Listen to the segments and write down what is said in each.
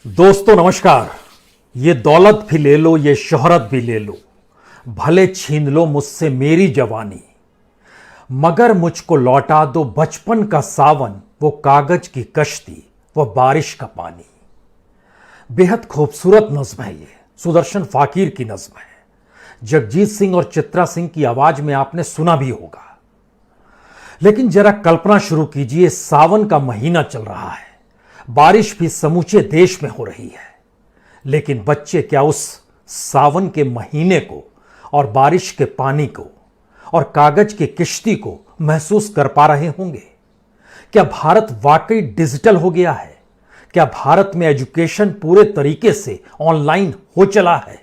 दोस्तों नमस्कार। ये दौलत भी ले लो, ये शोहरत भी ले लो, भले छीन लो मुझसे मेरी जवानी, मगर मुझको लौटा दो बचपन का सावन, वो कागज की कश्ती, वो बारिश का पानी। बेहद खूबसूरत नज्म है ये, सुदर्शन फाकीर की नज्म है। जगजीत सिंह और चित्रा सिंह की आवाज में आपने सुना भी होगा। लेकिन जरा कल्पना शुरू कीजिए, सावन का महीना चल रहा है, बारिश भी समूचे देश में हो रही है, लेकिन बच्चे क्या उस सावन के महीने को और बारिश के पानी को और कागज की किश्ती को महसूस कर पा रहे होंगे? क्या भारत वाकई डिजिटल हो गया है? क्या भारत में एजुकेशन पूरे तरीके से ऑनलाइन हो चला है?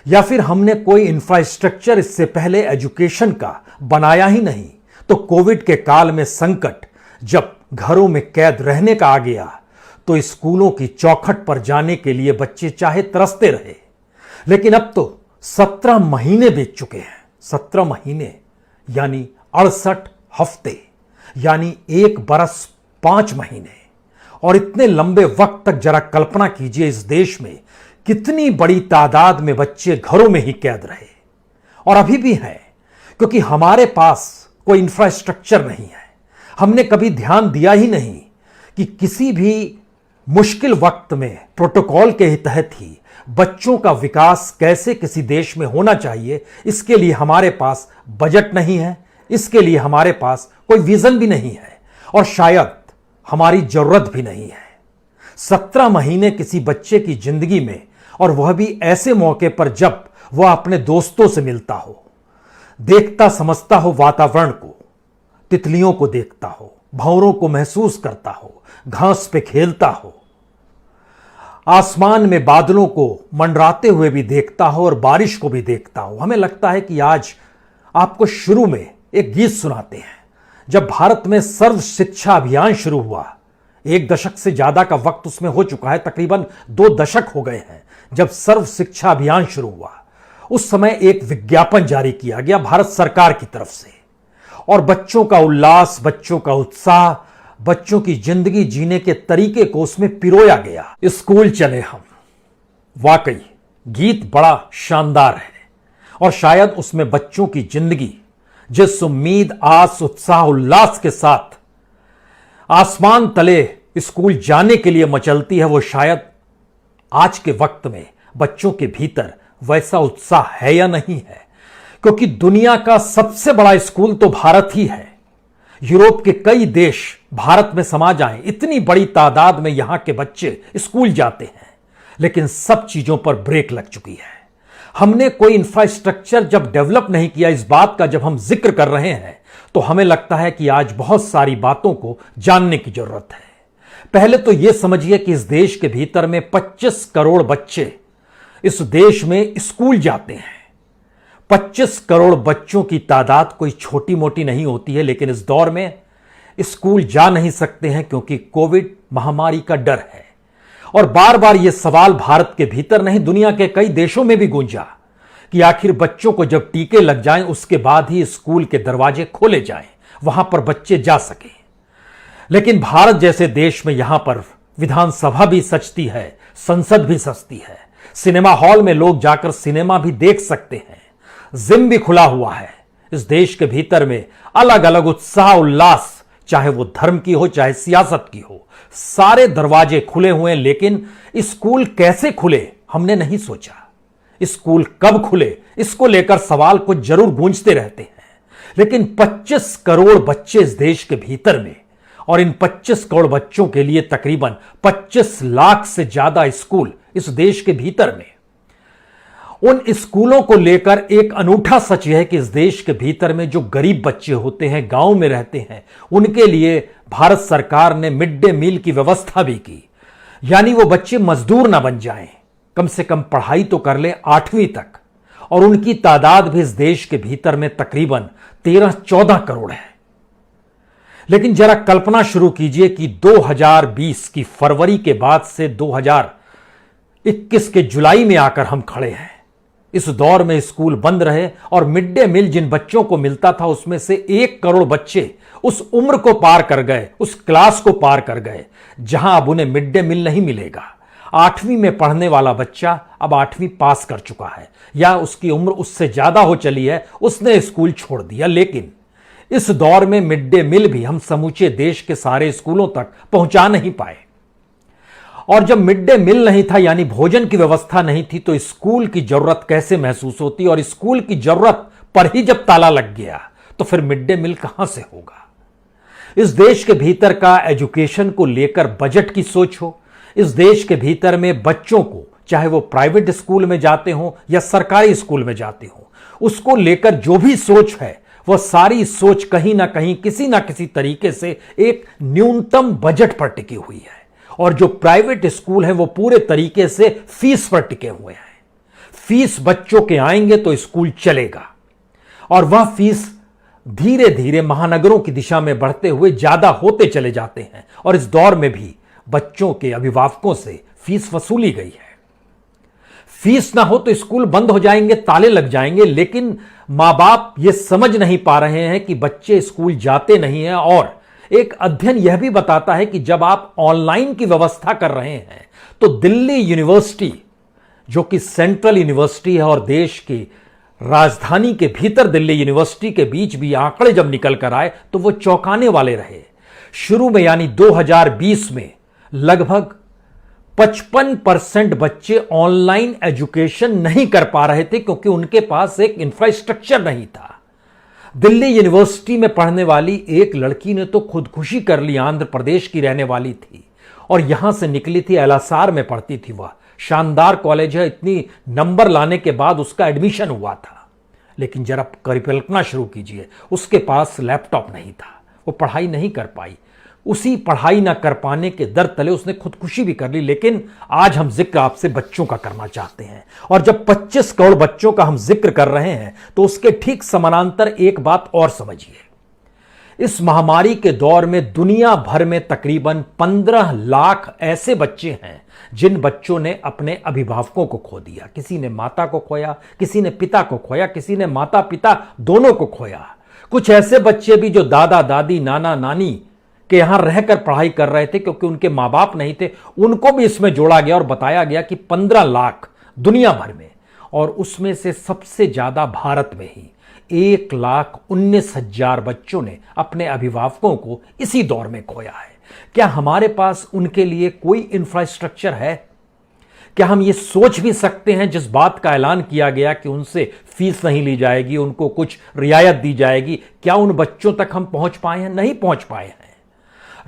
या फिर हमने कोई इंफ्रास्ट्रक्चर इससे पहले एजुकेशन का बनाया ही नहीं, तो कोविड के काल में संकट जब घरों में कैद रहने का आ गया तो स्कूलों की चौखट पर जाने के लिए बच्चे चाहे तरसते रहे। लेकिन अब तो 17 महीने बीत चुके हैं। 17 महीने यानी 68 हफ्ते, यानी 1 बरस 5 महीने। और इतने लंबे वक्त तक जरा कल्पना कीजिए, इस देश में कितनी बड़ी तादाद में बच्चे घरों में ही कैद रहे और अभी भी हैं, क्योंकि हमारे पास कोई इंफ्रास्ट्रक्चर नहीं है। हमने कभी ध्यान दिया ही नहीं कि किसी भी मुश्किल वक्त में प्रोटोकॉल के तहत ही बच्चों का विकास कैसे किसी देश में होना चाहिए। इसके लिए हमारे पास बजट नहीं है, इसके लिए हमारे पास कोई विजन भी नहीं है और शायद हमारी जरूरत भी नहीं है। 17 महीने किसी बच्चे की जिंदगी में, और वह भी ऐसे मौके पर जब वह अपने दोस्तों से मिलता हो, देखता समझता हो वातावरण को, तितलियों को देखता हो, भंवरों को महसूस करता हो, घास पे खेलता हो, आसमान में बादलों को मंडराते हुए भी देखता हो और बारिश को भी देखता हो। हमें लगता है कि आज आपको शुरू में एक गीत सुनाते हैं। जब भारत में सर्व शिक्षा अभियान शुरू हुआ, 1 दशक से ज्यादा का वक्त उसमें हो चुका है, तकरीबन 2 दशक हो गए हैं जब सर्व शिक्षा अभियान शुरू हुआ। उस समय एक विज्ञापन जारी किया गया भारत सरकार की तरफ से, और बच्चों का उल्लास, बच्चों का उत्साह, बच्चों की जिंदगी जीने के तरीके को उसमें पिरोया गया। स्कूल चले हम। वाकई गीत बड़ा शानदार है और शायद उसमें बच्चों की जिंदगी जिस उम्मीद, आस, उत्साह, उल्लास के साथ आसमान तले स्कूल जाने के लिए मचलती है, वो शायद आज के वक्त में बच्चों के भीतर वैसा उत्साह है या नहीं है। क्योंकि दुनिया का सबसे बड़ा स्कूल तो भारत ही है। यूरोप के कई देश भारत में समा जाएं, इतनी बड़ी तादाद में यहां के बच्चे स्कूल जाते हैं, लेकिन सब चीजों पर ब्रेक लग चुकी है। हमने कोई इंफ्रास्ट्रक्चर जब डेवलप नहीं किया, इस बात का जब हम जिक्र कर रहे हैं, तो हमें लगता है कि आज बहुत सारी बातों को जानने की जरूरत है। पहले तो यह समझिए कि इस देश के भीतर में 25 करोड़ बच्चे इस देश में स्कूल जाते हैं। 25 करोड़ बच्चों की तादाद कोई छोटी मोटी नहीं होती है, लेकिन इस दौर में स्कूल जा नहीं सकते हैं क्योंकि कोविड महामारी का डर है। और बार बार यह सवाल भारत के भीतर नहीं, दुनिया के कई देशों में भी गूंजा कि आखिर बच्चों को जब टीके लग जाएं उसके बाद ही स्कूल के दरवाजे खोले जाएं, वहां पर बच्चे जा सकें। लेकिन भारत जैसे देश में यहां पर विधानसभा भी सचती है, संसद भी सचती है, सिनेमा हॉल में लोग जाकर सिनेमा भी देख सकते हैं, जिम भी खुला हुआ है। इस देश के भीतर में अलग अलग उत्साह उल्लास, चाहे वो धर्म की हो चाहे सियासत की हो, सारे दरवाजे खुले हुए हैं। लेकिन स्कूल कैसे खुले हमने नहीं सोचा। स्कूल कब खुले इसको लेकर सवाल कुछ जरूर गूंजते रहते हैं, लेकिन 25 करोड़ बच्चे इस देश के भीतर में, और इन 25 करोड़ बच्चों के लिए तकरीबन 25 लाख से ज्यादा स्कूल इस देश के भीतर में। उन स्कूलों को लेकर एक अनूठा सच यह है कि इस देश के भीतर में जो गरीब बच्चे होते हैं, गांव में रहते हैं, उनके लिए भारत सरकार ने मिड डे मील की व्यवस्था भी की। यानी वो बच्चे मजदूर ना बन जाएं, कम से कम पढ़ाई तो कर ले 8वीं तक। और उनकी तादाद भी इस देश के भीतर में तकरीबन 13-14 करोड़ है। लेकिन जरा कल्पना शुरू कीजिए कि 2020 की फरवरी के बाद से 2021 के जुलाई में आकर हम खड़े हैं। इस दौर में स्कूल बंद रहे और मिड डे मील जिन बच्चों को मिलता था उसमें से 1 करोड़ बच्चे उस उम्र को पार कर गए, उस क्लास को पार कर गए जहां अब उन्हें मिड डे मील नहीं मिलेगा। 8वीं में पढ़ने वाला बच्चा अब 8वीं पास कर चुका है या उसकी उम्र उससे ज्यादा हो चली है, उसने स्कूल छोड़ दिया। लेकिन इस दौर में मिड डे मील भी हम समूचे देश के सारे स्कूलों तक पहुंचा नहीं पाए। और जब मिड डे मील नहीं था यानी भोजन की व्यवस्था नहीं थी, तो स्कूल की जरूरत कैसे महसूस होती? और स्कूल की जरूरत पर ही जब ताला लग गया तो फिर मिड डे मील कहां से होगा? इस देश के भीतर का एजुकेशन को लेकर बजट की सोच हो, इस देश के भीतर में बच्चों को, चाहे वो प्राइवेट स्कूल में जाते हो या सरकारी स्कूल में जाते हो, उसको लेकर जो भी सोच है वह सारी सोच कहीं ना कहीं किसी ना किसी तरीके से एक न्यूनतम बजट पर टिकी हुई है। और जो प्राइवेट स्कूल हैं वो पूरे तरीके से फीस पर टिके हुए हैं। फीस बच्चों के आएंगे तो स्कूल चलेगा, और वह फीस धीरे धीरे महानगरों की दिशा में बढ़ते हुए ज्यादा होते चले जाते हैं। और इस दौर में भी बच्चों के अभिभावकों से फीस वसूली गई है। फीस ना हो तो स्कूल बंद हो जाएंगे, ताले लग जाएंगे। लेकिन मां बाप ये समझ नहीं पा रहे हैं कि बच्चे स्कूल जाते नहीं हैं। और एक अध्ययन यह भी बताता है कि जब आप ऑनलाइन की व्यवस्था कर रहे हैं तो दिल्ली यूनिवर्सिटी, जो कि सेंट्रल यूनिवर्सिटी है और देश की राजधानी के भीतर दिल्ली यूनिवर्सिटी के बीच भी आंकड़े जब निकल कर आए तो वो चौंकाने वाले रहे। शुरू में यानी 2020 में लगभग 55% बच्चे ऑनलाइन एजुकेशन नहीं कर पा रहे थे क्योंकि उनके पास एक इंफ्रास्ट्रक्चर नहीं था। दिल्ली यूनिवर्सिटी में पढ़ने वाली एक लड़की ने तो खुदकुशी कर ली, आंध्र प्रदेश की रहने वाली थी और यहां से निकली थी, एलएसआर में पढ़ती थी। वह शानदार कॉलेज है, इतनी नंबर लाने के बाद उसका एडमिशन हुआ था। लेकिन जरा कल्पना शुरू कीजिए, उसके पास लैपटॉप नहीं था, वो पढ़ाई नहीं कर पाई। उसी पढ़ाई ना कर पाने के दर तले उसने खुदकुशी भी कर ली। लेकिन आज हम जिक्र आपसे बच्चों का करना चाहते हैं, और जब 25 करोड़ बच्चों का हम जिक्र कर रहे हैं तो उसके ठीक समानांतर एक बात और समझिए। इस महामारी के दौर में दुनिया भर में तकरीबन 15 लाख ऐसे बच्चे हैं जिन बच्चों ने अपने अभिभावकों को खो दिया। किसी ने माता को खोया, किसी ने पिता को खोया, किसी ने माता पिता दोनों को खोया। कुछ ऐसे बच्चे भी जो दादा दादी नाना नानी के यहां रहकर पढ़ाई कर रहे थे क्योंकि उनके मां बाप नहीं थे, उनको भी इसमें जोड़ा गया और बताया गया कि 15 लाख दुनिया भर में, और उसमें से सबसे ज्यादा भारत में ही 1,19,000 बच्चों ने अपने अभिभावकों को इसी दौर में खोया है। क्या हमारे पास उनके लिए कोई इंफ्रास्ट्रक्चर है? क्या हम ये सोच भी सकते हैं, जिस बात का ऐलान किया गया कि उनसे फीस नहीं ली जाएगी, उनको कुछ रियायत दी जाएगी, क्या उन बच्चों तक हम पहुंच पाए हैं? नहीं पहुंच पाए हैं।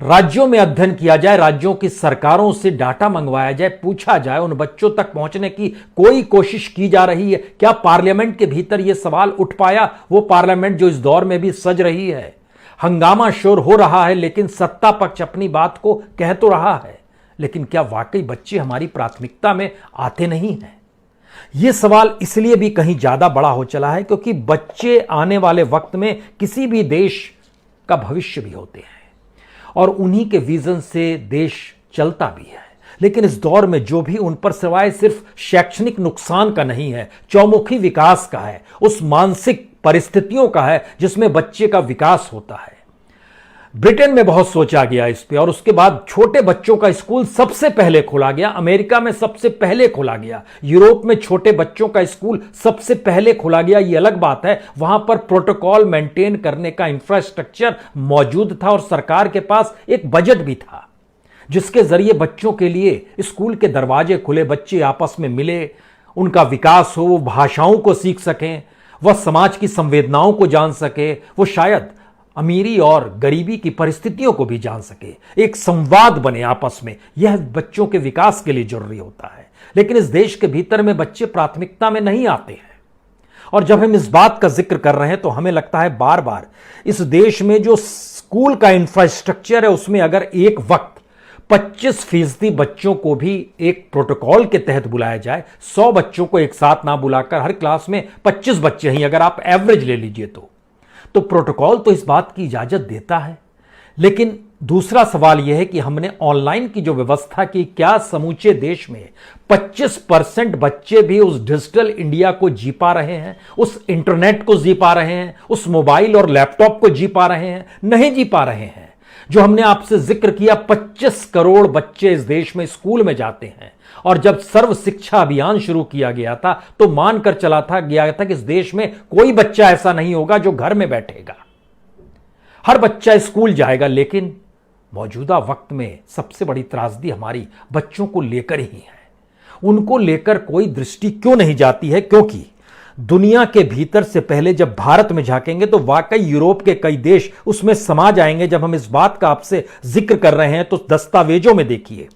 राज्यों में अध्ययन किया जाए, राज्यों की सरकारों से डाटा मंगवाया जाए, पूछा जाए, उन बच्चों तक पहुंचने की कोई कोशिश की जा रही है? क्या पार्लियामेंट के भीतर यह सवाल उठ पाया? वो पार्लियामेंट जो इस दौर में भी सज रही है, हंगामा शोर हो रहा है, लेकिन सत्ता पक्ष अपनी बात को कह तो रहा है, लेकिन क्या वाकई बच्चे हमारी प्राथमिकता में आते नहीं हैं? यह सवाल इसलिए भी कहीं ज्यादा बड़ा हो चला है क्योंकि बच्चे आने वाले वक्त में किसी भी देश का भविष्य भी होते हैं और उन्हीं के विजन से देश चलता भी है। लेकिन इस दौर में जो भी उन पर सिवाय सिर्फ शैक्षणिक नुकसान का नहीं है, चौमुखी विकास का है, उस मानसिक परिस्थितियों का है जिसमें बच्चे का विकास होता है। ब्रिटेन में बहुत सोचा गया इस पे, और उसके बाद छोटे बच्चों का स्कूल सबसे पहले खोला गया। अमेरिका में सबसे पहले खोला गया। यूरोप में छोटे बच्चों का स्कूल सबसे पहले खोला गया। ये अलग बात है, वहां पर प्रोटोकॉल मेंटेन करने का इंफ्रास्ट्रक्चर मौजूद था और सरकार के पास एक बजट भी था जिसके जरिए बच्चों के लिए स्कूल के दरवाजे खुले, बच्चे आपस में मिले, उनका विकास हो, वो भाषाओं को सीख सकें, वह समाज की संवेदनाओं को जान सके, वो शायद अमीरी और गरीबी की परिस्थितियों को भी जान सके, एक संवाद बने आपस में। यह बच्चों के विकास के लिए जरूरी होता है। लेकिन इस देश के भीतर में बच्चे प्राथमिकता में नहीं आते हैं। और जब हम इस बात का जिक्र कर रहे हैं तो हमें लगता है बार बार इस देश में जो स्कूल का इंफ्रास्ट्रक्चर है उसमें अगर एक वक्त 25% बच्चों को भी एक प्रोटोकॉल के तहत बुलाया जाए, 100 बच्चों को एक साथ ना बुलाकर हर क्लास में 25 बच्चे ही अगर आप एवरेज ले लीजिए तो प्रोटोकॉल तो इस बात की इजाजत देता है। लेकिन दूसरा सवाल यह है कि हमने ऑनलाइन की जो व्यवस्था की, क्या समूचे देश में 25% बच्चे भी उस डिजिटल इंडिया को जी पा रहे हैं, उस इंटरनेट को जी पा रहे हैं, उस मोबाइल और लैपटॉप को जी पा रहे हैं? नहीं जी पा रहे हैं। जो हमने आपसे जिक्र किया, 25 करोड़ बच्चे इस देश में स्कूल में जाते हैं। और जब सर्व शिक्षा अभियान शुरू किया गया था तो मानकर चला था गया था कि इस देश में कोई बच्चा ऐसा नहीं होगा जो घर में बैठेगा, हर बच्चा स्कूल जाएगा। लेकिन मौजूदा वक्त में सबसे बड़ी त्रासदी हमारी बच्चों को लेकर ही है। उनको लेकर कोई दृष्टि क्यों नहीं जाती है? क्योंकि दुनिया के भीतर से पहले जब भारत में झांकेंगे तो वाकई यूरोप के कई देश उसमें समा जाएंगे। जब हम इस बात का आपसे जिक्र कर रहे हैं तो दस्तावेजों में देखिए,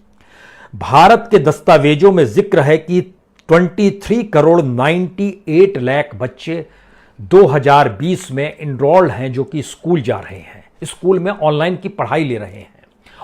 भारत के दस्तावेजों में जिक्र है कि 23 करोड़ 98 लाख बच्चे 2020 में इनरोल्ड हैं जो कि स्कूल जा रहे हैं, स्कूल में ऑनलाइन की पढ़ाई ले रहे हैं।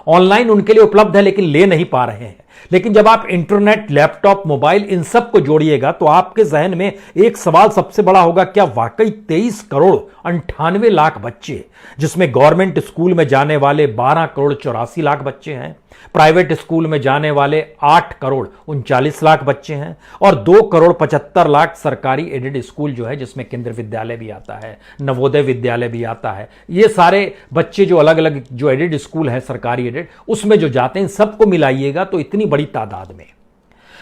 ऑनलाइन उनके लिए उपलब्ध है लेकिन ले नहीं पा रहे हैं। लेकिन जब आप इंटरनेट, लैपटॉप, मोबाइल इन सब को जोड़िएगा तो आपके जहन में एक सवाल सबसे बड़ा होगा, क्या वाकई 23 करोड़ 98 लाख बच्चे, जिसमें गवर्नमेंट स्कूल में जाने वाले 12 करोड़ 84 लाख बच्चे हैं, प्राइवेट स्कूल में जाने वाले 8 करोड़ 39 लाख बच्चे हैं और 2 करोड़ 75 लाख सरकारी एडेड स्कूल जो है, जिसमें केंद्रीय विद्यालय भी आता है, नवोदय विद्यालय भी आता है, ये सारे बच्चे जो अलग अलग जो एडेड स्कूल है सरकारी एडेड, उसमें जो जाते हैं, सबको मिलाइएगा तो इतनी बड़ी तादाद में।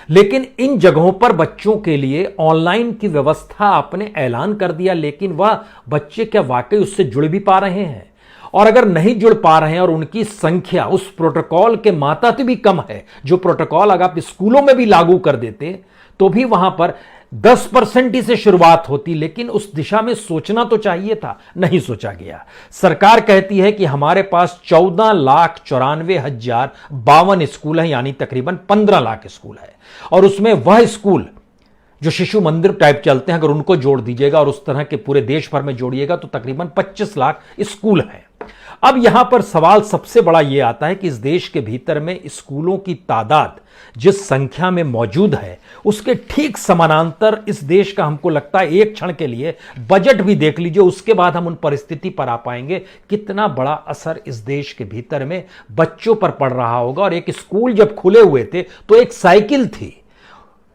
लेकिन इन जगहों पर बच्चों के लिए ऑनलाइन की व्यवस्था आपने ऐलान कर दिया, लेकिन वह बच्चे क्या वाकई उससे जुड़ भी पा रहे हैं? और अगर नहीं जुड़ पा रहे हैं और उनकी संख्या उस प्रोटोकॉल के मात्रा भी कम है, जो प्रोटोकॉल अगर आप स्कूलों में भी लागू कर देते तो भी वहां पर 10% ही से शुरुआत होती, लेकिन उस दिशा में सोचना तो चाहिए था, नहीं सोचा गया। सरकार कहती है कि हमारे पास 14,94,052 स्कूल हैं, यानी तकरीबन 15 लाख स्कूल है। और उसमें वह स्कूल जो शिशु मंदिर टाइप चलते हैं, अगर उनको जोड़ दीजिएगा और उस तरह के पूरे देश भर में जोड़िएगा तो तकरीबन 25 लाख स्कूल हैं। अब यहां पर सवाल सबसे बड़ा यह आता है कि इस देश के भीतर में स्कूलों की तादाद जिस संख्या में मौजूद है, उसके ठीक समानांतर इस देश का, हमको लगता है एक क्षण के लिए बजट भी देख लीजिए, उसके बाद हम उन परिस्थिति पर आ पाएंगे कितना बड़ा असर इस देश के भीतर में बच्चों पर पड़ रहा होगा। और एक स्कूल जब खुले हुए थे तो एक साइकिल थी,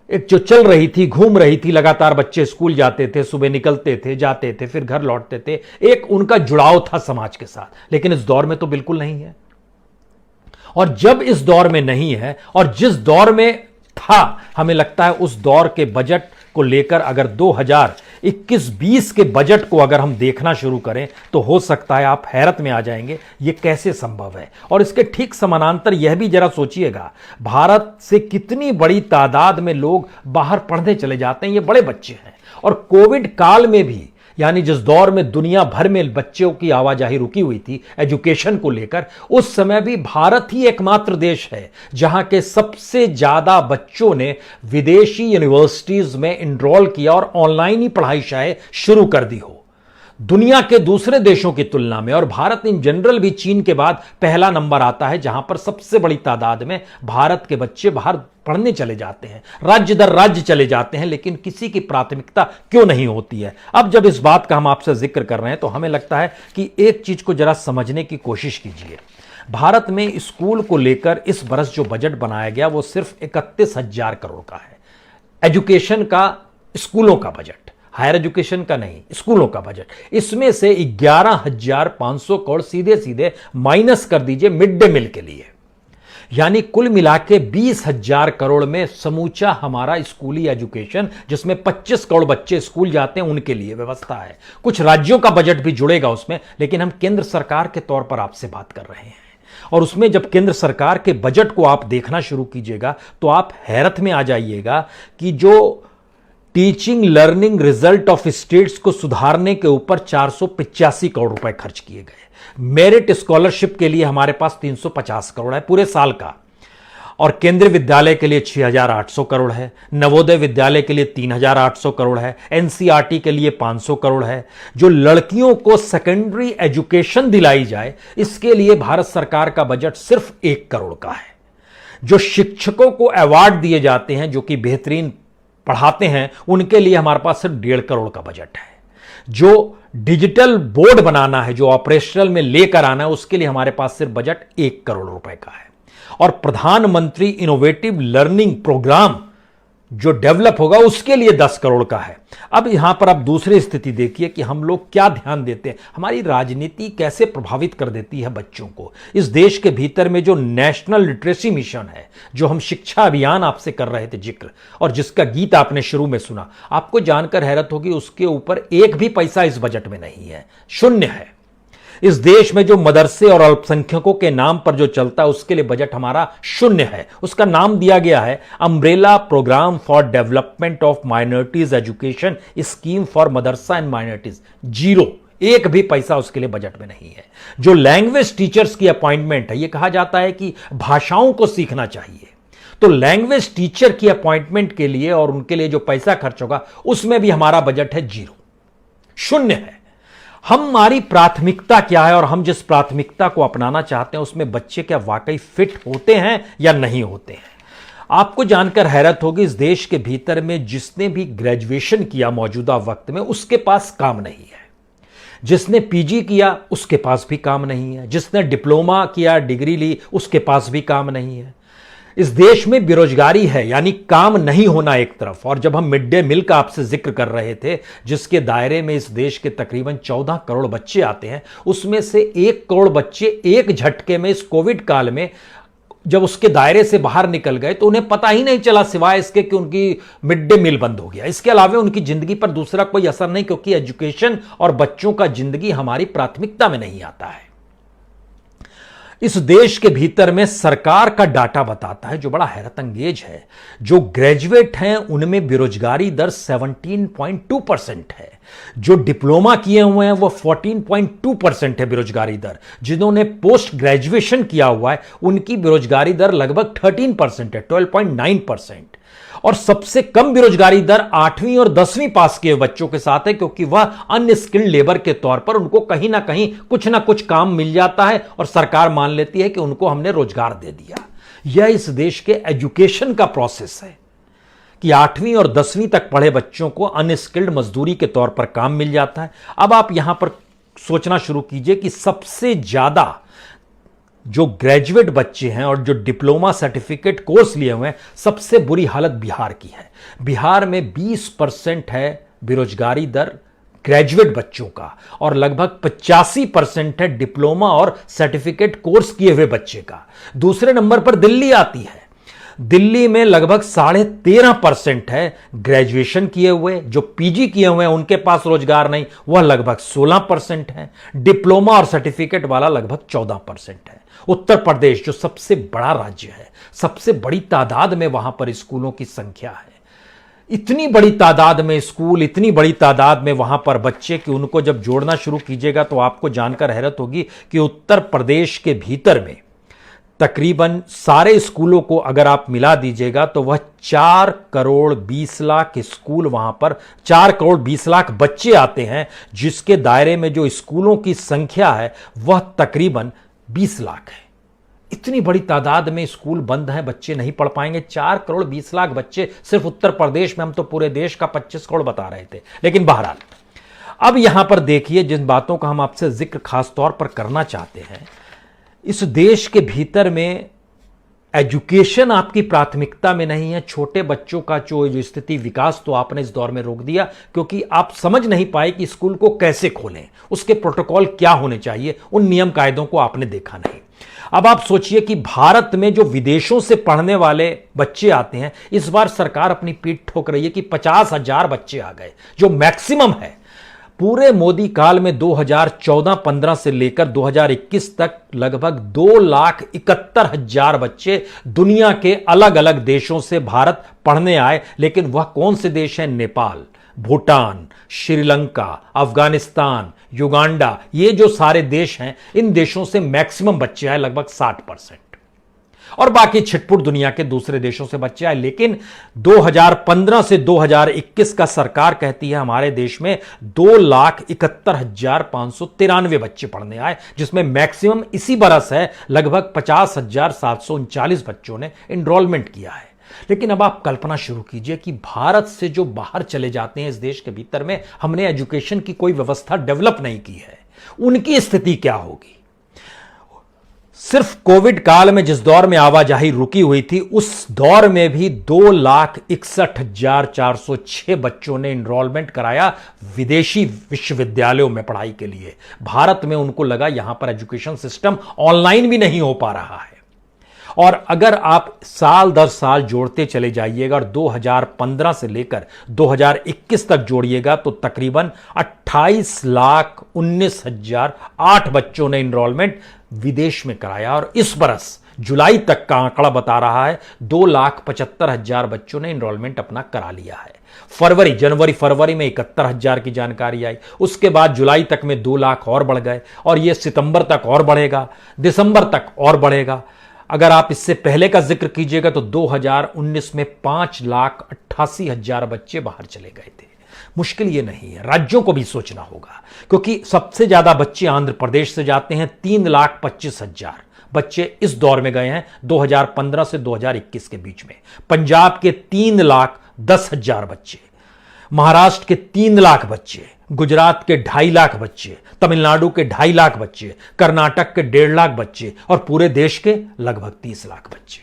एक जो चल रही थी, घूम रही थी, लगातार बच्चे स्कूल जाते थे, सुबह निकलते थे, जाते थे, फिर घर लौटते थे, एक उनका जुड़ाव था समाज के साथ। लेकिन इस दौर में तो बिल्कुल नहीं है। और जब इस दौर में नहीं है और जिस दौर में था, हमें लगता है उस दौर के बजट को लेकर अगर 2021-20 के बजट को अगर हम देखना शुरू करें तो हो सकता है आप हैरत में आ जाएंगे, ये कैसे संभव है। और इसके ठीक समानांतर यह भी जरा सोचिएगा, भारत से कितनी बड़ी तादाद में लोग बाहर पढ़ने चले जाते हैं, ये बड़े बच्चे हैं। और कोविड काल में भी, यानी जिस दौर में दुनिया भर में बच्चों की आवाजाही रुकी हुई थी एजुकेशन को लेकर, उस समय भी भारत ही एकमात्र देश है जहां के सबसे ज्यादा बच्चों ने विदेशी यूनिवर्सिटीज में एनरोल किया और ऑनलाइन ही पढ़ाई शायद शुरू कर दी हो दुनिया के दूसरे देशों की तुलना में। और भारत इन जनरल भी चीन के बाद पहला नंबर आता है, जहां पर सबसे बड़ी तादाद में भारत के बच्चे बाहर पढ़ने चले जाते हैं, राज्य दर राज्य चले जाते हैं, लेकिन किसी की प्राथमिकता क्यों नहीं होती है। अब जब इस बात का हम आपसे जिक्र कर रहे हैं तो हमें लगता है कि एक चीज को जरा समझने की कोशिश कीजिए। भारत में स्कूल को लेकर इस बरस जो बजट बनाया गया वो सिर्फ 31,000 करोड़ का है, एजुकेशन का, स्कूलों का बजट, हायर एजुकेशन का नहीं, स्कूलों का बजट। इसमें से 11,500 करोड़ सीधे सीधे माइनस कर दीजिए मिड डे मील के लिए, यानी कुल मिला के 20,000 करोड़ में समूचा हमारा स्कूली एजुकेशन, जिसमें 25 करोड़ बच्चे स्कूल जाते हैं, उनके लिए व्यवस्था है। कुछ राज्यों का बजट भी जुड़ेगा उसमें, लेकिन हम केंद्र सरकार के तौर पर आपसे बात कर रहे हैं। और उसमें जब केंद्र सरकार के बजट को आप देखना शुरू कीजिएगा तो आप हैरत में आ जाइएगा कि जो teaching learning result of states को सुधारने के ऊपर 485 करोड़ रुपए खर्च किए गए, मेरिट स्कॉलरशिप के लिए हमारे पास 350 करोड़ है पूरे साल का, और केंद्रीय विद्यालय के लिए 6,800 करोड़ है, नवोदय विद्यालय के लिए 3,800 करोड़ है, एनसीईआरटी के लिए 500 करोड़ है। जो लड़कियों को सेकेंडरी एजुकेशन दिलाई जाए, इसके लिए भारत सरकार का बजट सिर्फ 1 करोड़ का है। जो शिक्षकों को अवार्ड दिए जाते हैं जो कि बेहतरीन पढ़ाते हैं, उनके लिए हमारे पास सिर्फ 1.5 करोड़ का बजट है। जो डिजिटल बोर्ड बनाना है, जो ऑपरेशनल में लेकर आना है, उसके लिए हमारे पास सिर्फ बजट 1 करोड़ रुपए का है। और प्रधानमंत्री इनोवेटिव लर्निंग प्रोग्राम जो डेवलप होगा उसके लिए 10 करोड़ का है। अब यहां पर आप दूसरी स्थिति देखिए कि हम लोग क्या ध्यान देते हैं, हमारी राजनीति कैसे प्रभावित कर देती है बच्चों को। इस देश के भीतर में जो नेशनल लिटरेसी मिशन है, जो हम शिक्षा अभियान आपसे कर रहे थे जिक्र, और जिसका गीत आपने शुरू में सुना, आपको जानकर हैरत होगी उसके ऊपर एक भी पैसा इस बजट में नहीं है, शून्य है। इस देश में जो मदरसे और अल्पसंख्यकों के नाम पर जो चलता है उसके लिए बजट हमारा शून्य है। उसका नाम दिया गया है umbrella programme for development of minorities education scheme for madrasa and minorities. Zero, एक भी पैसा उसके लिए बजट में नहीं है। जो लैंग्वेज टीचर्स की अपॉइंटमेंट है, यह कहा जाता है कि भाषाओं को सीखना चाहिए, तो लैंग्वेज टीचर की अपॉइंटमेंट के लिए और उनके लिए जो पैसा खर्च होगा उसमें भी हमारा बजट है जीरो, शून्य है। हमारी प्राथमिकता क्या है और हम जिस प्राथमिकता को अपनाना चाहते हैं उसमें बच्चे क्या वाकई फिट होते हैं या नहीं होते हैं। आपको जानकर हैरत होगी, इस देश के भीतर में जिसने भी ग्रेजुएशन किया मौजूदा वक्त में उसके पास काम नहीं है, जिसने पीजी किया उसके पास भी काम नहीं है, जिसने डिप्लोमा किया, डिग्री ली, उसके पास भी काम नहीं है। इस देश में बेरोजगारी है, यानी काम नहीं होना एक तरफ। और जब हम मिड डे मील का आपसे जिक्र कर रहे थे, जिसके दायरे में इस देश के तकरीबन 14 करोड़ बच्चे आते हैं, उसमें से 1 करोड़ बच्चे एक झटके में इस कोविड काल में जब उसके दायरे से बाहर निकल गए तो उन्हें पता ही नहीं चला, सिवाय इसके कि उनकी मिड डे मील बंद हो गया। इसके अलावा उनकी जिंदगी पर दूसरा कोई असर नहीं, क्योंकि एजुकेशन और बच्चों का जिंदगी हमारी प्राथमिकता में नहीं आता है। इस देश के भीतर में सरकार का डाटा बताता है, जो बड़ा हैरत अंगेज है, जो ग्रेजुएट हैं उनमें बेरोजगारी दर 17.2% है। जो डिप्लोमा किए हुए हैं वो 14.2% है बेरोजगारी दर। जिन्होंने पोस्ट ग्रेजुएशन किया हुआ है उनकी बेरोजगारी दर लगभग 13% है, 12.9%। और सबसे कम बेरोजगारी दर 8वीं और 10वीं पास किए बच्चों के साथ है, क्योंकि वह अनस्किल्ड लेबर के तौर पर उनको कहीं ना कहीं कुछ ना कुछ काम मिल जाता है और सरकार मान लेती है कि उनको हमने रोजगार दे दिया। यह इस देश के एजुकेशन का प्रोसेस है कि 8वीं और 10वीं तक पढ़े बच्चों को अनस्किल्ड मजदूरी के तौर पर काम मिल जाता है। अब आप यहां पर सोचना शुरू कीजिए कि सबसे ज्यादा जो ग्रेजुएट बच्चे हैं और जो डिप्लोमा सर्टिफिकेट कोर्स लिए हुए हैं, सबसे बुरी हालत बिहार की है। बिहार में 20% है बेरोजगारी दर ग्रेजुएट बच्चों का और लगभग 85% है डिप्लोमा और सर्टिफिकेट कोर्स किए हुए बच्चे का। दूसरे नंबर पर दिल्ली आती है। दिल्ली में लगभग 13.5% है ग्रेजुएशन किए हुए, जो पीजी किए हुए हैं उनके पास रोजगार नहीं, वह लगभग 16% है। डिप्लोमा और सर्टिफिकेट वाला लगभग 14% है। उत्तर प्रदेश जो सबसे बड़ा राज्य है, सबसे बड़ी तादाद में वहां पर स्कूलों की संख्या है, इतनी बड़ी तादाद में स्कूल, इतनी बड़ी तादाद में वहां पर बच्चे कि उनको जब जोड़ना शुरू कीजिएगा तो आपको जानकर हैरत होगी कि उत्तर प्रदेश के भीतर में तकरीबन सारे स्कूलों को अगर आप मिला दीजिएगा तो वह 4 करोड़ 20 लाख स्कूल, वहां पर 4 करोड़ 20 लाख बच्चे आते हैं, जिसके दायरे में जो स्कूलों की संख्या है वह तकरीबन 20 लाख है। इतनी बड़ी तादाद में स्कूल बंद हैं, बच्चे नहीं पढ़ पाएंगे। 4 करोड़ 20 लाख बच्चे सिर्फ उत्तर प्रदेश में, हम तो पूरे देश का 25 करोड़ बता रहे थे। लेकिन बहरहाल अब यहां पर देखिए, जिन बातों का हम आपसे जिक्र खास तौर पर करना चाहते हैं, इस देश के भीतर में एजुकेशन आपकी प्राथमिकता में नहीं है। छोटे बच्चों का जो स्थिति, विकास तो आपने इस दौर में रोक दिया, क्योंकि आप समझ नहीं पाए कि स्कूल को कैसे खोलें, उसके प्रोटोकॉल क्या होने चाहिए, उन नियम कायदों को आपने देखा नहीं। अब आप सोचिए कि भारत में जो विदेशों से पढ़ने वाले बच्चे आते हैं, इस बार सरकार अपनी पीठ ठोक रही है कि 50,000 बच्चे आ गए, जो मैक्सिमम है। पूरे मोदी काल में 2014-15 से लेकर 2021 तक लगभग 2,71,000 बच्चे दुनिया के अलग अलग देशों से भारत पढ़ने आए। लेकिन वह कौन से देश हैं? नेपाल, भूटान, श्रीलंका, अफगानिस्तान, युगांडा, ये जो सारे देश हैं, इन देशों से मैक्सिमम बच्चे आए, लगभग 60%। और बाकी छिटपुट दुनिया के दूसरे देशों से बच्चे आए। लेकिन 2015 से 2021 का सरकार कहती है हमारे देश में 2,71,593 बच्चे पढ़ने आए, जिसमें मैक्सिमम इसी बरस है लगभग 50,739 बच्चों ने एनरोलमेंट किया है। लेकिन अब आप कल्पना शुरू कीजिए कि भारत से जो बाहर चले जाते हैं, इस देश के भीतर में हमने एजुकेशन की कोई व्यवस्था डेवलप नहीं की है, उनकी स्थिति क्या होगी। सिर्फ कोविड काल में जिस दौर में आवाजाही रुकी हुई थी, उस दौर में भी 2,61,406 बच्चों ने इनरोलमेंट कराया विदेशी विश्वविद्यालयों में पढ़ाई के लिए। भारत में उनको लगा यहां पर एजुकेशन सिस्टम ऑनलाइन भी नहीं हो पा रहा है। और अगर आप साल दर साल जोड़ते चले जाइएगा और 2015 से लेकर 2021 तक जोड़िएगा तो तकरीबन 28,19,008 बच्चों ने इनरोलमेंट विदेश में कराया। और इस बरस जुलाई तक का आंकड़ा बता रहा है 2,75,000 बच्चों ने इनरोलमेंट अपना करा लिया है। जनवरी फरवरी में 71,000 की जानकारी आई, उसके बाद जुलाई तक में 2 लाख और बढ़ गए और यह सितंबर तक और बढ़ेगा, दिसंबर तक और बढ़ेगा। अगर आप इससे पहले का जिक्र कीजिएगा तो 2019 में 5,88,000 बच्चे बाहर चले गए थे। मुश्किल ये नहीं है, राज्यों को भी सोचना होगा, क्योंकि सबसे ज्यादा बच्चे आंध्र प्रदेश से जाते हैं। 3,25,000 बच्चे इस दौर में गए हैं 2015 से 2021 के बीच में। पंजाब के 3,10,000 बच्चे, महाराष्ट्र के 3 लाख बच्चे, गुजरात के 2.5 लाख बच्चे, तमिलनाडु के 2.5 लाख बच्चे, कर्नाटक के 1.5 लाख बच्चे और पूरे देश के लगभग 30 लाख बच्चे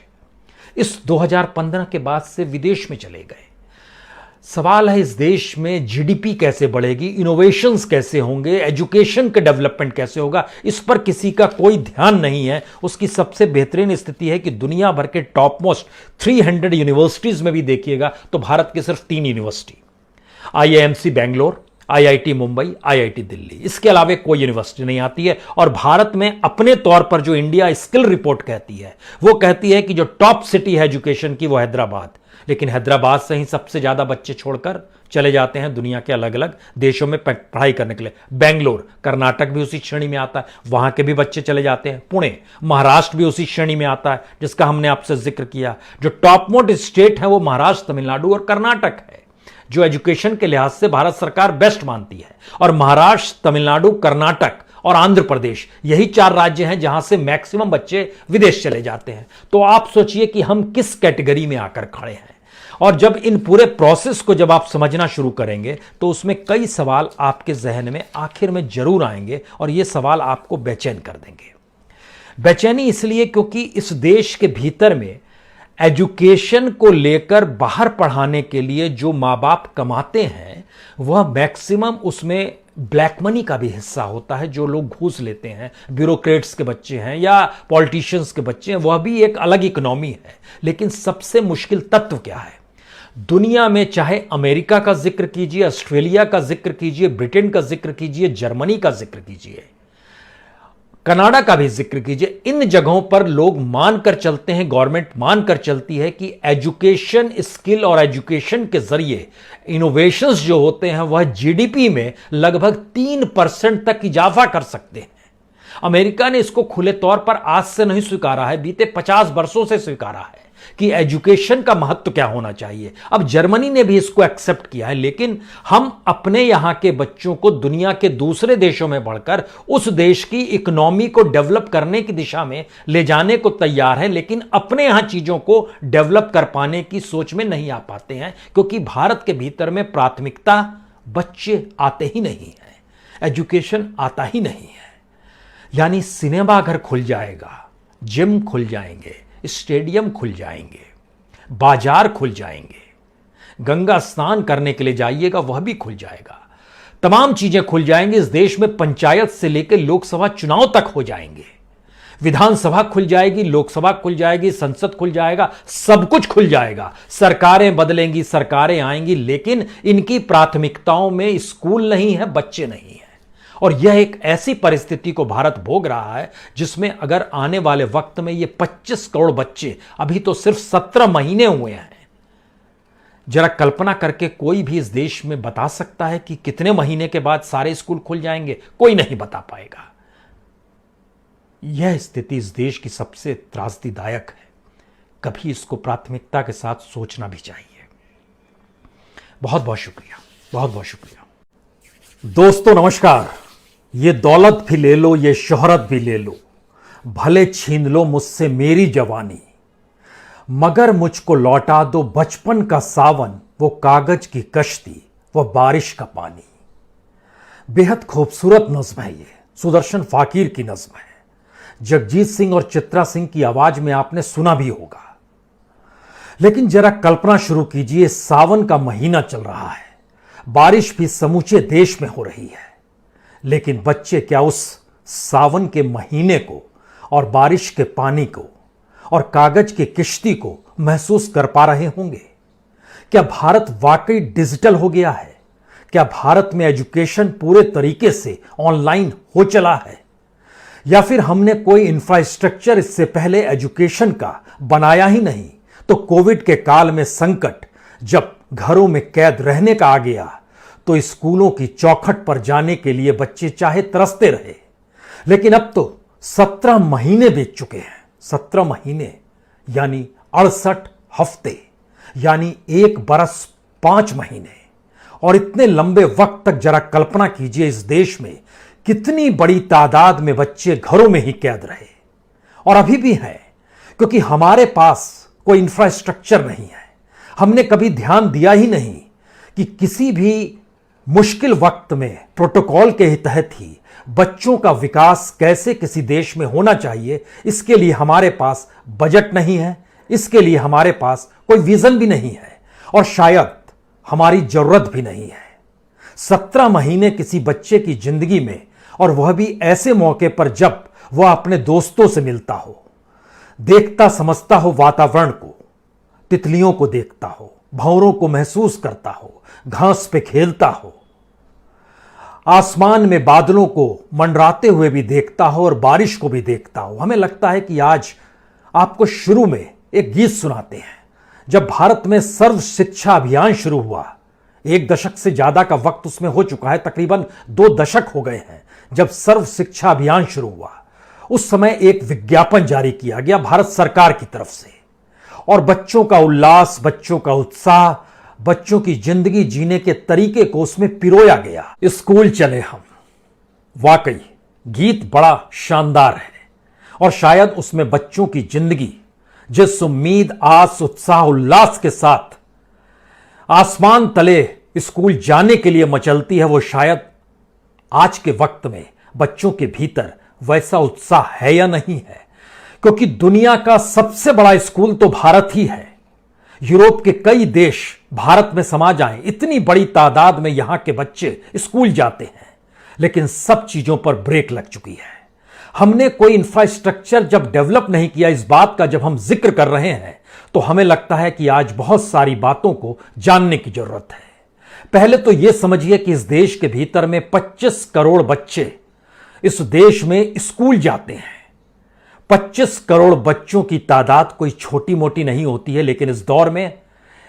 इस 2015 के बाद से विदेश में चले गए। सवाल है, इस देश में जीडीपी कैसे बढ़ेगी, इनोवेशंस कैसे होंगे, एजुकेशन का डेवलपमेंट कैसे होगा, इस पर किसी का कोई ध्यान नहीं है। उसकी सबसे बेहतरीन स्थिति है कि दुनिया भर के टॉप मोस्ट 300 यूनिवर्सिटीज में भी देखिएगा तो भारत के सिर्फ 3 university, IIMC Bangalore, IIT Mumbai, IIT Delhi, इसके अलावा कोई यूनिवर्सिटी नहीं आती है। और भारत में अपने तौर पर जो इंडिया स्किल रिपोर्ट कहती है वो कहती है कि जो टॉप सिटी है एजुकेशन की वो हैदराबाद, लेकिन हैदराबाद से ही सबसे ज्यादा बच्चे छोड़कर चले जाते हैं दुनिया के अलग अलग देशों में पढ़ाई करने के लिए। बेंगलोर, कर्नाटक भी उसी श्रेणी में आता है, वहां के भी बच्चे चले जाते हैं। पुणे, महाराष्ट्र भी उसी श्रेणी में आता है जिसका हमने आपसे जिक्र किया। जो टॉप मोस्ट स्टेट है वो महाराष्ट्र, तमिलनाडु और कर्नाटक है, जो एजुकेशन के लिहाज से भारत सरकार बेस्ट मानती है। और महाराष्ट्र, तमिलनाडु, कर्नाटक और आंध्र प्रदेश, यही 4 राज्य हैं जहां से मैक्सिमम बच्चे विदेश चले जाते हैं। तो आप सोचिए कि हम किस कैटेगरी में आकर खड़े हैं। और जब इन पूरे प्रोसेस को जब आप समझना शुरू करेंगे तो उसमें कई सवाल आपके जहन में आखिर में जरूर आएंगे और ये सवाल आपको बेचैन कर देंगे। बेचैनी इसलिए क्योंकि इस देश के भीतर में एजुकेशन को लेकर बाहर पढ़ाने के लिए जो माँ बाप कमाते हैं वह मैक्सिमम उसमें ब्लैक मनी का भी हिस्सा होता है। जो लोग घूस लेते हैं, ब्यूरोक्रेट्स के बच्चे हैं या पॉलिटिशियंस के बच्चे हैं, वह भी एक अलग इकोनॉमी है। लेकिन सबसे मुश्किल तत्व क्या है, दुनिया में चाहे अमेरिका का जिक्र कीजिए, ऑस्ट्रेलिया का जिक्र कीजिए, ब्रिटेन का जिक्र कीजिए, जर्मनी का जिक्र कीजिए, कनाडा का भी जिक्र कीजिए, इन जगहों पर लोग मानकर चलते हैं, गवर्नमेंट मानकर चलती है कि एजुकेशन स्किल और एजुकेशन के जरिए इनोवेशंस जो होते हैं वह जीडीपी में लगभग 3% तक इजाफा कर सकते हैं। अमेरिका ने इसको खुले तौर पर आज से नहीं स्वीकारा है, बीते 50 वर्षों से स्वीकारा है कि एजुकेशन का महत्व क्या होना चाहिए। अब जर्मनी ने भी इसको एक्सेप्ट किया है, लेकिन हम अपने यहां के बच्चों को दुनिया के दूसरे देशों में बढ़कर उस देश की इकोनॉमी को डेवलप करने की दिशा में ले जाने को तैयार हैं, लेकिन अपने यहां चीजों को डेवलप कर पाने की सोच में नहीं आ पाते हैं, क्योंकि भारत के भीतर में प्राथमिकता बच्चे आते ही नहीं है, एजुकेशन आता ही नहीं है। यानी सिनेमा घर खुल जाएगा, जिम खुल जाएंगे, स्टेडियम खुल जाएंगे, बाजार खुल जाएंगे, गंगा स्नान करने के लिए जाइएगा वह भी खुल जाएगा, तमाम चीजें खुल जाएंगी। इस देश में पंचायत से लेकर लोकसभा चुनाव तक हो जाएंगे, विधानसभा खुल जाएगी, लोकसभा खुल जाएगी, संसद खुल जाएगा, सब कुछ खुल जाएगा। सरकारें बदलेंगी, सरकारें आएंगी, लेकिन इनकी प्राथमिकताओं में स्कूल नहीं है, बच्चे नहीं है। और यह एक ऐसी परिस्थिति को भारत भोग रहा है जिसमें अगर आने वाले वक्त में ये 25 करोड़ बच्चे, अभी तो सिर्फ 17 महीने हुए हैं, जरा कल्पना करके कोई भी इस देश में बता सकता है कि कितने महीने के बाद सारे स्कूल खुल जाएंगे? कोई नहीं बता पाएगा। यह स्थिति इस देश की सबसे त्रासदीदायक है। कभी इसको प्राथमिकता के साथ सोचना भी चाहिए। बहुत बहुत शुक्रिया, बहुत बहुत शुक्रिया। दोस्तों नमस्कार। ये दौलत भी ले लो, ये शोहरत भी ले लो, भले छीन लो मुझसे मेरी जवानी, मगर मुझको लौटा दो बचपन का सावन, वो कागज की कश्ती, वो बारिश का पानी। बेहद खूबसूरत नज्म है ये, सुदर्शन फाकीर की नज्म है। जगजीत सिंह और चित्रा सिंह की आवाज में आपने सुना भी होगा। लेकिन जरा कल्पना शुरू कीजिए, सावन का महीना चल रहा है, बारिश भी समूचे देश में हो रही है, लेकिन बच्चे क्या उस सावन के महीने को और बारिश के पानी को और कागज की किश्ती को महसूस कर पा रहे होंगे? क्या भारत वाकई डिजिटल हो गया है? क्या भारत में एजुकेशन पूरे तरीके से ऑनलाइन हो चला है? या फिर हमने कोई इंफ्रास्ट्रक्चर इससे पहले एजुकेशन का बनाया ही नहीं, तो कोविड के काल में संकट जब घरों में कैद रहने का आ गया तो स्कूलों की चौखट पर जाने के लिए बच्चे चाहे तरसते रहे। लेकिन अब तो 17 महीने बीत चुके हैं। 17 महीने यानी 68 हफ्ते, यानी 1 बरस 5 महीने। और इतने लंबे वक्त तक जरा कल्पना कीजिए, इस देश में कितनी बड़ी तादाद में बच्चे घरों में ही कैद रहे, और अभी भी हैं, क्योंकि हमारे पास कोई इंफ्रास्ट्रक्चर नहीं है। हमने कभी ध्यान दिया ही नहीं कि किसी भी मुश्किल वक्त में प्रोटोकॉल के तहत ही बच्चों का विकास कैसे किसी देश में होना चाहिए, इसके लिए हमारे पास बजट नहीं है, इसके लिए हमारे पास कोई विजन भी नहीं है, और शायद हमारी जरूरत भी नहीं है। 17 महीने किसी बच्चे की जिंदगी में, और वह भी ऐसे मौके पर जब वह अपने दोस्तों से मिलता हो, देखता समझता हो वातावरण को, तितलियों को देखता हो, भंवरों को महसूस करता हो, घास पे खेलता हो, आसमान में बादलों को मंडराते हुए भी देखता हो और बारिश को भी देखता हो। हमें लगता है कि आज आपको शुरू में एक गीत सुनाते हैं। जब भारत में सर्व शिक्षा अभियान शुरू हुआ, 1 दशक से ज्यादा का वक्त उसमें हो चुका है, तकरीबन 2 दशक हो गए हैं जब सर्व शिक्षा अभियान शुरू हुआ। उस समय एक विज्ञापन जारी किया गया भारत सरकार की तरफ से, और बच्चों का उल्लास, बच्चों का उत्साह, बच्चों की जिंदगी जीने के तरीके को उसमें पिरोया गया। स्कूल चले हम। वाकई गीत बड़ा शानदार है, और शायद उसमें बच्चों की जिंदगी जिस उम्मीद, आस, उत्साह, उल्लास के साथ आसमान तले स्कूल जाने के लिए मचलती है, वो शायद आज के वक्त में बच्चों के भीतर वैसा उत्साह है या नहीं है। क्योंकि दुनिया का सबसे बड़ा स्कूल तो भारत ही है। यूरोप के कई देश भारत में समा जाएं, इतनी बड़ी तादाद में यहां के बच्चे स्कूल जाते हैं, लेकिन सब चीजों पर ब्रेक लग चुकी है। हमने कोई इंफ्रास्ट्रक्चर जब डेवलप नहीं किया, इस बात का जब हम जिक्र कर रहे हैं, तो हमें लगता है कि आज बहुत सारी बातों को जानने की जरूरत है। पहले तो यह समझिए कि इस देश के भीतर में 25 करोड़ बच्चे इस देश में स्कूल जाते हैं। 25 करोड़ बच्चों की तादाद कोई छोटी मोटी नहीं होती है, लेकिन इस दौर में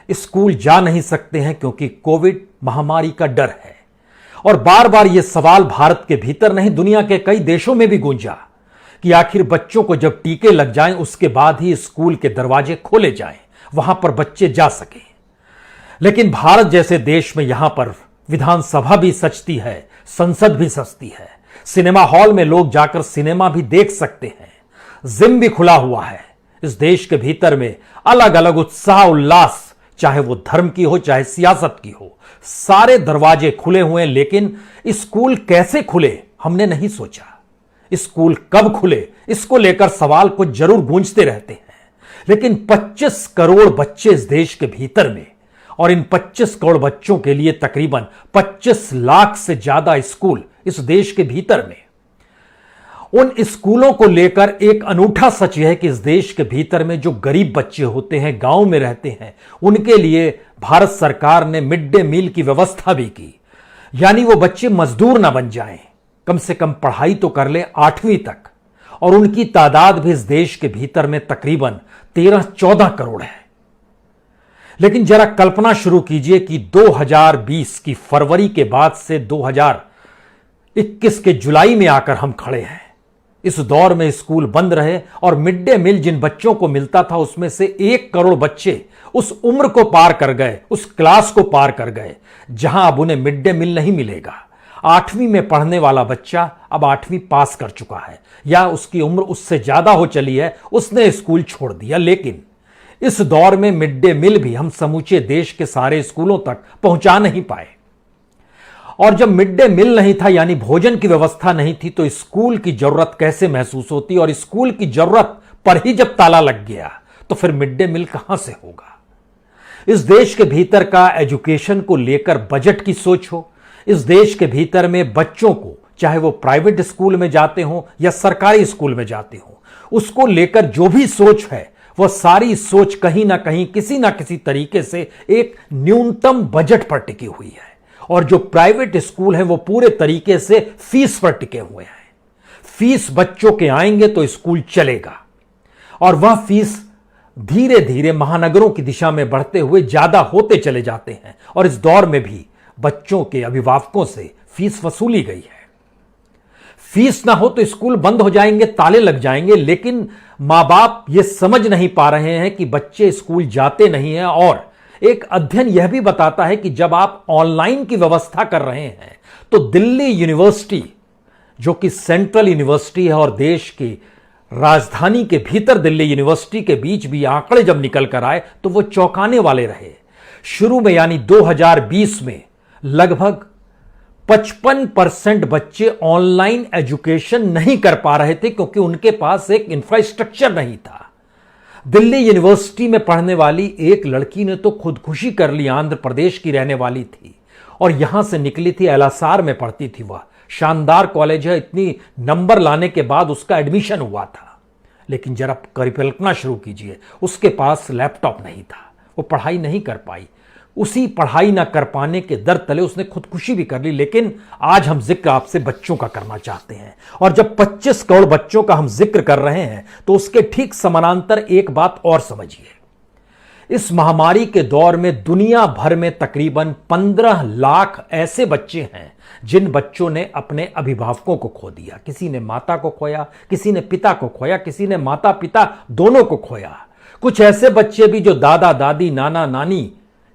स्कूल जा नहीं सकते हैं क्योंकि कोविड महामारी का डर है। और बार बार यह सवाल भारत के भीतर नहीं, दुनिया के कई देशों में भी गूंजा कि आखिर बच्चों को जब टीके लग जाएं, उसके बाद ही स्कूल के दरवाजे खोले जाएं, वहां पर बच्चे जा सकें। लेकिन भारत जैसे देश में यहां पर विधानसभा भी सजती है, संसद भी सजती है, सिनेमा हॉल में लोग जाकर सिनेमा भी देख सकते हैं, जिम भी खुला हुआ है। इस देश के भीतर में अलग अलग उत्साह उल्लास, चाहे वो धर्म की हो चाहे सियासत की हो, सारे दरवाजे खुले हुए हैं। लेकिन स्कूल कैसे खुले हमने नहीं सोचा। स्कूल कब खुले इसको लेकर सवाल कुछ जरूर गूंजते रहते हैं, लेकिन 25 करोड़ बच्चे इस देश के भीतर में, और इन 25 करोड़ बच्चों के लिए तकरीबन 25 लाख से ज्यादा स्कूल इस देश के भीतर में। उन स्कूलों को लेकर एक अनूठा सच यह है कि इस देश के भीतर में जो गरीब बच्चे होते हैं, गांव में रहते हैं, उनके लिए भारत सरकार ने मिड डे मील की व्यवस्था भी की। यानी वो बच्चे मजदूर ना बन जाएं, कम से कम पढ़ाई तो कर ले 8वीं तक। और उनकी तादाद भी इस देश के भीतर में तकरीबन 13-14 करोड़ है। लेकिन जरा कल्पना शुरू कीजिए कि 2020 की फरवरी के बाद से 2021 के जुलाई में आकर हम खड़े हैं। इस दौर में स्कूल बंद रहे, और मिड डे मील जिन बच्चों को मिलता था उसमें से 1 करोड़ बच्चे उस उम्र को पार कर गए, उस क्लास को पार कर गए जहां अब उन्हें मिड डे मील नहीं मिलेगा। 8वीं में पढ़ने वाला बच्चा अब 8वीं पास कर चुका है, या उसकी उम्र उससे ज्यादा हो चली है, उसने स्कूल छोड़ दिया। लेकिन इस दौर में मिड डे मील भी हम समूचे देश के सारे स्कूलों तक पहुंचा नहीं पाए। और जब मिड डे मील नहीं था यानी भोजन की व्यवस्था नहीं थी तो स्कूल की जरूरत कैसे महसूस होती, और स्कूल की जरूरत पर ही जब ताला लग गया तो फिर मिड डे मील कहां से होगा। इस देश के भीतर का एजुकेशन को लेकर बजट की सोच हो, इस देश के भीतर में बच्चों को चाहे वो प्राइवेट स्कूल में जाते हो या सरकारी स्कूल में जाते हो, उसको लेकर जो भी सोच है वह सारी सोच कहीं ना कहीं किसी ना किसी तरीके से एक न्यूनतम बजट पर टिकी हुई है। और जो प्राइवेट स्कूल हैं वो पूरे तरीके से फीस पर टिके हुए हैं। फीस बच्चों के आएंगे तो स्कूल चलेगा, और वह फीस धीरे धीरे महानगरों की दिशा में बढ़ते हुए ज्यादा होते चले जाते हैं। और इस दौर में भी बच्चों के अभिभावकों से फीस वसूली गई है। फीस ना हो तो स्कूल बंद हो जाएंगे, ताले लग जाएंगे, लेकिन मां बाप ये समझ नहीं पा रहे हैं कि बच्चे स्कूल जाते नहीं हैं। और एक अध्ययन यह भी बताता है कि जब आप ऑनलाइन की व्यवस्था कर रहे हैं तो दिल्ली यूनिवर्सिटी, जो कि सेंट्रल यूनिवर्सिटी है और देश की राजधानी के भीतर दिल्ली यूनिवर्सिटी के बीच भी आंकड़े जब निकल कर आए तो वो चौंकाने वाले रहे। शुरू में यानी 2020 में लगभग 55% बच्चे ऑनलाइन एजुकेशन नहीं कर पा रहे थे क्योंकि उनके पास एक इंफ्रास्ट्रक्चर नहीं था। दिल्ली यूनिवर्सिटी में पढ़ने वाली एक लड़की ने तो खुदकुशी कर ली, आंध्र प्रदेश की रहने वाली थी और यहां से निकली थी, एलएसआर में पढ़ती थी। वह शानदार कॉलेज है, इतनी नंबर लाने के बाद उसका एडमिशन हुआ था। लेकिन जरा कल्पना शुरू कीजिए, उसके पास लैपटॉप नहीं था, वो पढ़ाई नहीं कर पाई। उसी पढ़ाई ना कर पाने के दर तले उसने खुदकुशी भी कर ली। लेकिन आज हम जिक्र आपसे बच्चों का करना चाहते हैं, और जब 25 करोड़ बच्चों का हम जिक्र कर रहे हैं तो उसके ठीक समानांतर एक बात और समझिए। इस महामारी के दौर में दुनिया भर में तकरीबन 15 लाख ऐसे बच्चे हैं जिन बच्चों ने अपने अभिभावकों को खो दिया। किसी ने माता को खोया, किसी ने पिता को खोया, किसी ने माता पिता दोनों को खोया। कुछ ऐसे बच्चे भी जो दादा दादी नाना नानी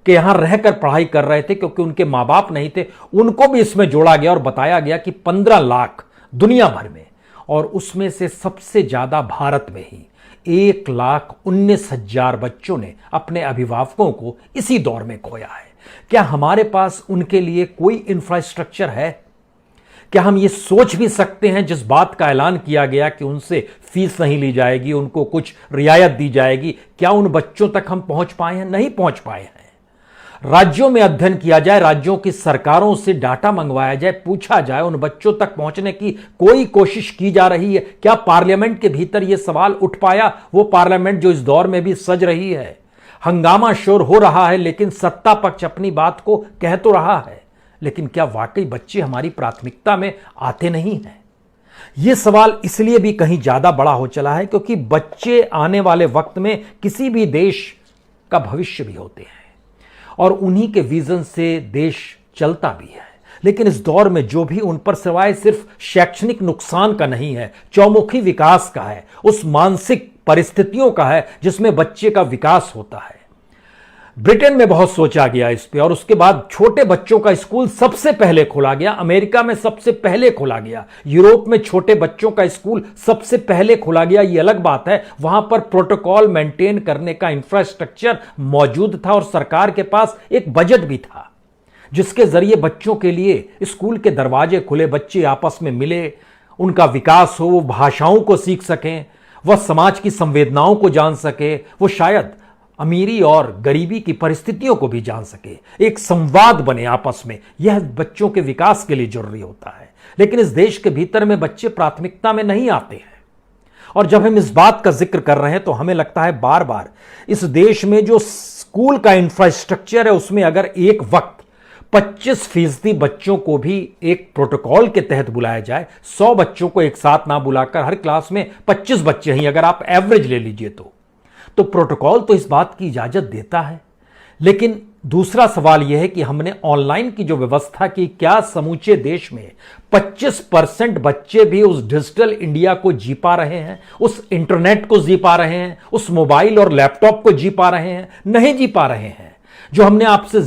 के यहां रहकर पढ़ाई कर रहे थे क्योंकि उनके मां बाप नहीं थे, उनको भी इसमें जोड़ा गया और बताया गया कि 15 लाख दुनिया भर में, और उसमें से सबसे ज्यादा भारत में ही 1,19,000 बच्चों ने अपने अभिभावकों को इसी दौर में खोया है। क्या हमारे पास उनके लिए कोई इंफ्रास्ट्रक्चर है? क्या हम ये सोच भी सकते हैं जिस बात का ऐलान किया गया कि उनसे फीस नहीं ली जाएगी, उनको कुछ रियायत दी जाएगी, क्या उन बच्चों तक हम पहुंच पाए हैं? नहीं पहुंच पाए हैं। राज्यों में अध्ययन किया जाए, राज्यों की सरकारों से डाटा मंगवाया जाए, पूछा जाए, उन बच्चों तक पहुंचने की कोई कोशिश की जा रही है? क्या पार्लियामेंट के भीतर यह सवाल उठ पाया? वो पार्लियामेंट जो इस दौर में भी सज रही है, हंगामा शोर हो रहा है, लेकिन सत्ता पक्ष अपनी बात को कह तो रहा है, लेकिन क्या वाकई बच्चे हमारी प्राथमिकता में आते नहीं हैं? यह सवाल इसलिए भी कहीं ज्यादा बड़ा हो चला है क्योंकि बच्चे आने वाले वक्त में किसी भी देश का भविष्य भी होते हैं और उन्हीं के विजन से देश चलता भी है। लेकिन इस दौर में जो भी उन पर सिवाय सिर्फ शैक्षणिक नुकसान का नहीं है, चौमुखी विकास का है, उस मानसिक परिस्थितियों का है जिसमें बच्चे का विकास होता है। ब्रिटेन में बहुत सोचा गया इस पे और उसके बाद छोटे बच्चों का स्कूल सबसे पहले खोला गया। अमेरिका में सबसे पहले खोला गया। यूरोप में छोटे बच्चों का स्कूल सबसे पहले खोला गया। ये अलग बात है, वहां पर प्रोटोकॉल मेंटेन करने का इंफ्रास्ट्रक्चर मौजूद था और सरकार के पास एक बजट भी था जिसके जरिए बच्चों के लिए स्कूल के दरवाजे खुले, बच्चे आपस में मिले, उनका विकास हो, वो भाषाओं को सीख सकें, वह समाज की संवेदनाओं को जान सके, वो शायद अमीरी और गरीबी की परिस्थितियों को भी जान सके, एक संवाद बने आपस में। यह बच्चों के विकास के लिए जरूरी होता है। लेकिन इस देश के भीतर में बच्चे प्राथमिकता में नहीं आते हैं। और जब हम इस बात का जिक्र कर रहे हैं तो हमें लगता है बार बार इस देश में जो स्कूल का इंफ्रास्ट्रक्चर है उसमें अगर एक वक्त 25% बच्चों को भी एक प्रोटोकॉल के तहत बुलाया जाए, 100 बच्चों को एक साथ ना बुलाकर हर क्लास में 25 बच्चे ही अगर आप एवरेज ले लीजिए तो प्रोटोकॉल तो इस बात की इजाजत देता है। लेकिन दूसरा सवाल यह है कि हमने ऑनलाइन की जो व्यवस्था की, क्या समूचे देश में 25% बच्चे भी उस डिजिटल इंडिया को जी पा रहे हैं, उस इंटरनेट को जी पा रहे हैं, उस मोबाइल और लैपटॉप को जी पा रहे हैं? नहीं जी पा रहे हैं। जो हमने आपसे